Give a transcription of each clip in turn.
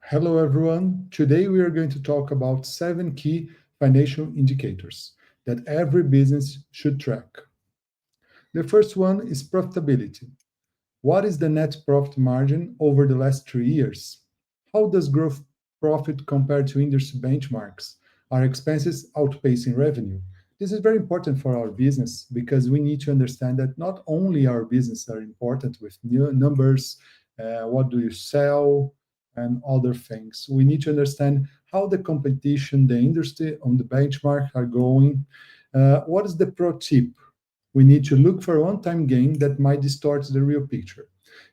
Hello, everyone. Today we are going to talk about seven key financial indicators that every business should track. The first one is profitability. What is the net profit margin over the last 3 years? How does gross profit compare to industry benchmarks? Are expenses outpacing revenue? This is very important for our business because we need to understand that not only our business are important with new numbers, what do you sell, and other things. We need to understand how the competition, the industry, on the benchmark are going. What is the pro tip? We need to look for a one-time gain that might distort the real picture.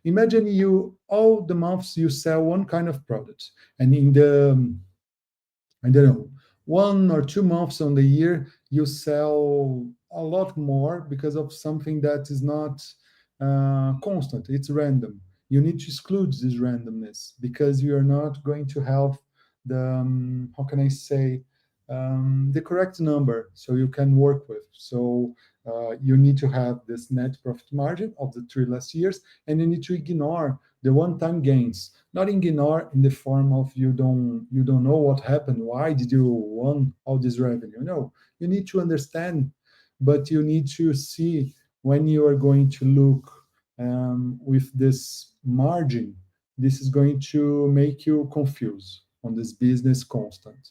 Imagine you all the months you sell one kind of product, and in the I don't know 1 or 2 months on the year you sell a lot more because of something that is not constant. It's random. You need to exclude this randomness because you are not going to have the how can I say the correct number so you can work with. So you need to have this net profit margin of the 3 last years, and you need to ignore the one-time gains. Not ignore in the form of you don't know what happened. Why did you won all this revenue? No, you need to understand, but you need to see when you are going to look with this margin. This is going to make you confused on this business constant.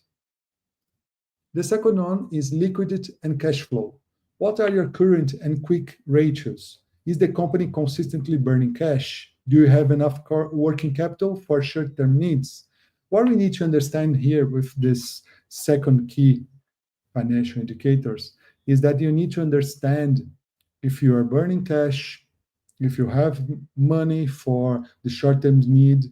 The second one is liquidity and cash flow. What are your current and quick ratios? Is the company consistently burning cash? Do you have enough working capital for short-term needs? What we need to understand here with this second key financial indicators is that you need to understand if you are burning cash, if you have money for the short-term need.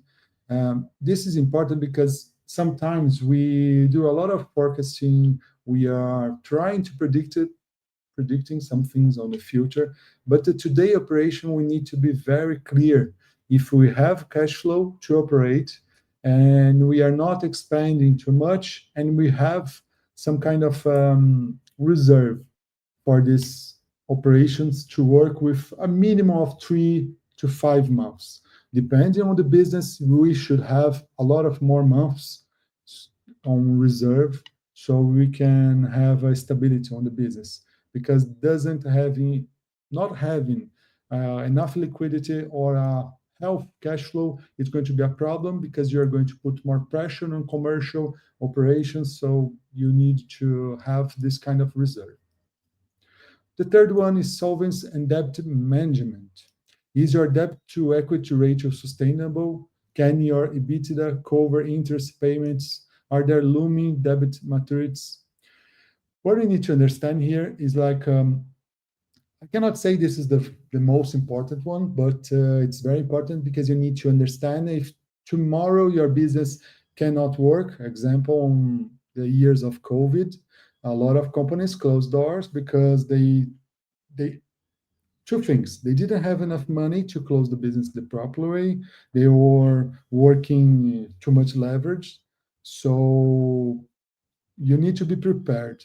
This is important because sometimes we do a lot of forecasting. We are trying to predicting some things on the future, but the today operation we need to be very clear. If we have cash flow to operate and we are not expanding too much and we have some kind of reserve for these operations to work with a minimum of 3 to 5 months. Depending on the business, we should have a lot of more months on reserve so we can have a stability on the business, because doesn't having not having enough liquidity or a health cash flow, it's going to be a problem because you're going to put more pressure on commercial operations. So you need to have this kind of reserve. The third one is solvency and debt management. Is your debt to equity ratio sustainable? Can your EBITDA cover interest payments? Are there looming debt maturities? What we need to understand here is like I cannot say this is the most important one, but it's very important because you need to understand if tomorrow your business cannot work. Example, on the years of COVID, a lot of companies closed doors because they two things. They didn't have enough money to close the business the proper way. They were working too much leverage. So you need to be prepared.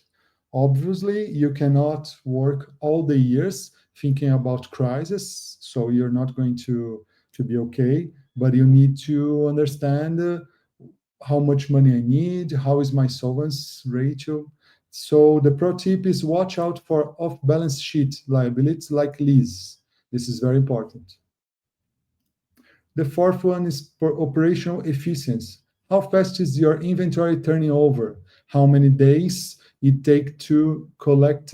Obviously, you cannot work all the years thinking about crisis, so you're not going to be okay. But you need to understand how much money I need, how is my solvency ratio. So the pro tip is watch out for off-balance sheet liabilities like lease. This is very important. The fourth one is for operational efficiency. How fast is your inventory turning over? How many days it take to collect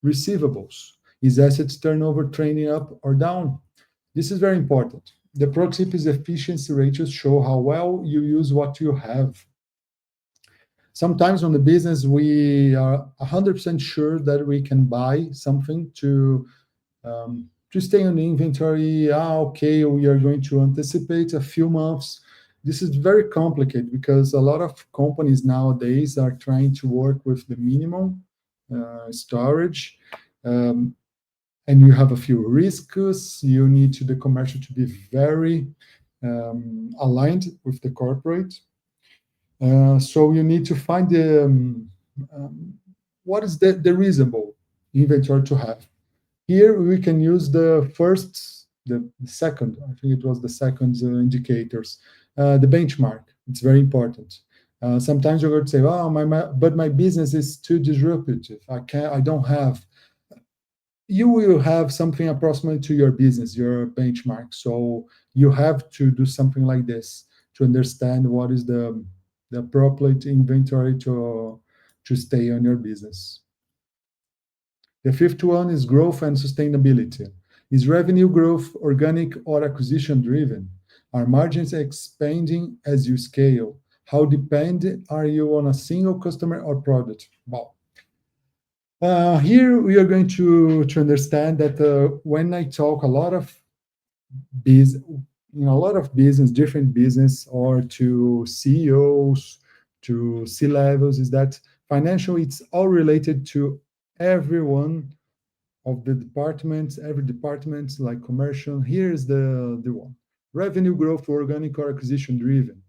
receivables? Is assets turnover trending up or down? This is very important. The pro tip is efficiency ratios show how well you use what you have. Sometimes on the business, we are 100% sure that we can buy something to stay on the inventory. Okay, we are going to anticipate a few months. This is very complicated because a lot of companies nowadays are trying to work with the minimum storage, and you have a few risks. You need to the commercial to be very aligned with the corporate. So you need to find what is the reasonable inventory to have. Here we can use the second, I think it was the second indicators, the benchmark. It's very important. Sometimes you're going to say, "Oh, but my business is too disruptive. I don't have." You will have something approximately to your business, your benchmark. So you have to do something like this to understand what is the appropriate inventory to stay on your business. The fifth one is growth and sustainability. Is revenue growth organic or acquisition driven? Are margins expanding as you scale? How dependent are you on a single customer or product? Well, here we are going to understand that when I talk a lot of biz, a lot of business, different business, or to CEOs, to C levels, is that financial? It's all related to everyone of the departments, every department, like commercial. Here's the one: revenue growth, organic or acquisition driven.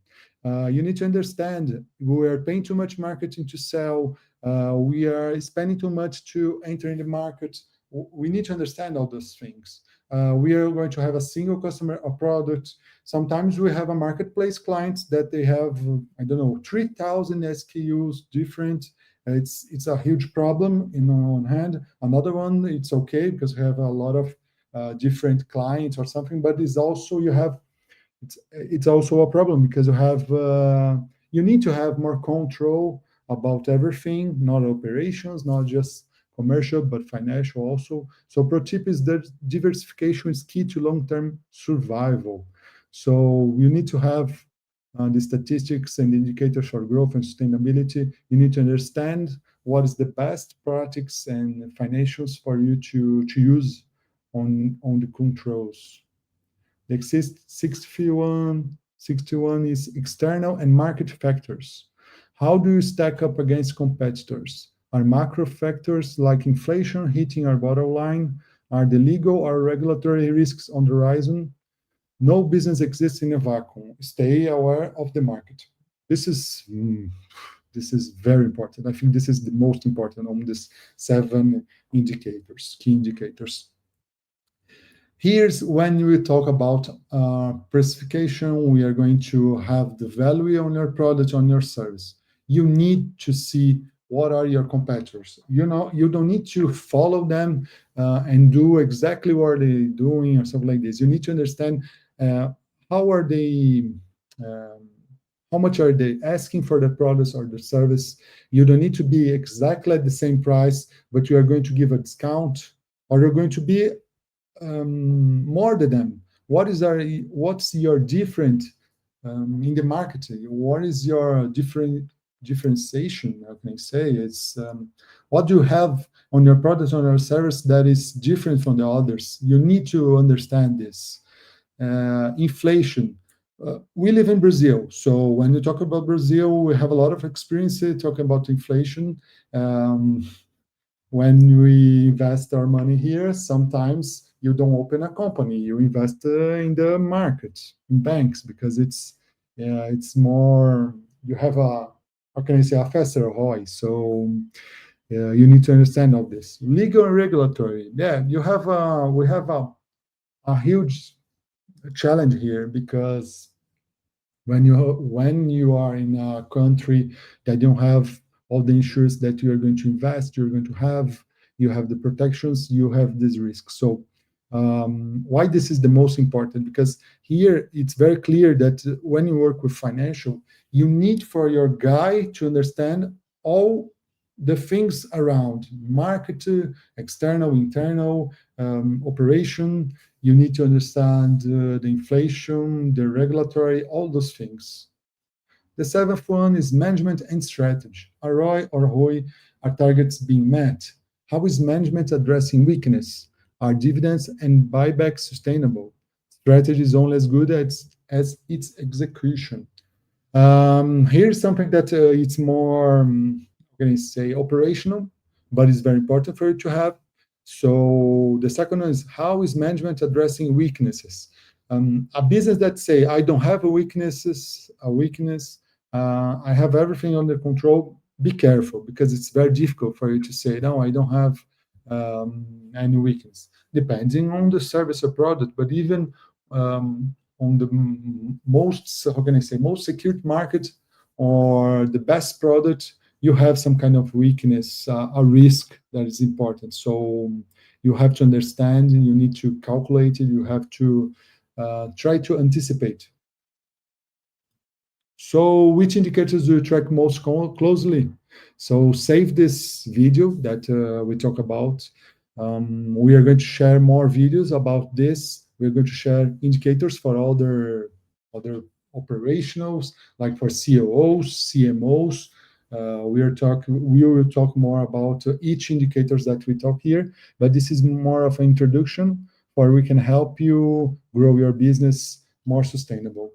You need to understand we are paying too much marketing to sell. We are spending too much to enter in the market. We need to understand all those things. We are going to have a single customer or product. Sometimes we have a marketplace clients that they have, I don't know, 3,000 SKUs different. It's a huge problem in on one hand. Another one, it's okay because we have a lot of different clients or something, but it's also you have it's also a problem because you need to have more control about everything, not operations, not just commercial but financial also. So pro tip is that diversification is key to long-term survival. So you need to have the statistics and indicators for growth and sustainability. You need to understand what is the best practice and financials for you to use on the controls. The 61 is external and market factors. How do you stack up against competitors? Are macro factors like inflation hitting our bottom line? Are the legal or regulatory risks on the horizon? No business exists in a vacuum. Stay aware of the market. This is this is very important. I think this is the most important on these seven indicators, key indicators. Here's when we talk about precification, we are going to have the value on your product, on your service. You need to see what are your competitors. You don't need to follow them and do exactly what they're doing or something like this. You need to understand uh, how are they, um, how much are they asking for the products or the service. You don't need to be exactly at the same price, but you are going to give a discount, or you're going to be more than them. What's your different in the marketing? What is your differentiation? How can I say? It's what do you have on your product, on your service that is different from the others? You need to understand this. Inflation. We live in Brazil, so when you talk about Brazil, we have a lot of experience talking about inflation. Um, when we invest our money here, sometimes you don't open a company, you invest in the market, in banks, because it's more, you have a, how can I say, a faster ROI. So you need to understand all this. Legal and regulatory. Yeah, we have a huge challenge here because when you are in a country that don't have all the insurance that you are going to invest, you're going to have, you have the protections, you have this risk. So why this is the most important? Because here it's very clear that when you work with financial, you need for your guy to understand all the things around market, external, internal, operation. You need to understand the inflation, the regulatory, all those things. The seventh one is management and strategy. ROI or ROI, are targets being met? How is management addressing weakness? Are dividends and buybacks sustainable? Strategy is only as good as its execution. Here's something that it's more, how can I say, operational, but it's very important for you to have. So the second one is how is management addressing weaknesses? A business that say I don't have a weakness, I have everything under control. Be careful because it's very difficult for you to say no, I don't have any weakness. Depending on the service or product, but even on the most, how can I say, most secured market or the best product, you have some kind of weakness, a risk that is important. So you have to understand, you need to calculate it, you have to try to anticipate. So which indicators do you track most closely? So save this video that we talk about. We are going to share more videos about this. We're going to share indicators for other operationals, like for COOs, CMOs. We will talk more about each indicators that we talk here, but this is more of an introduction, where we can help you grow your business more sustainable.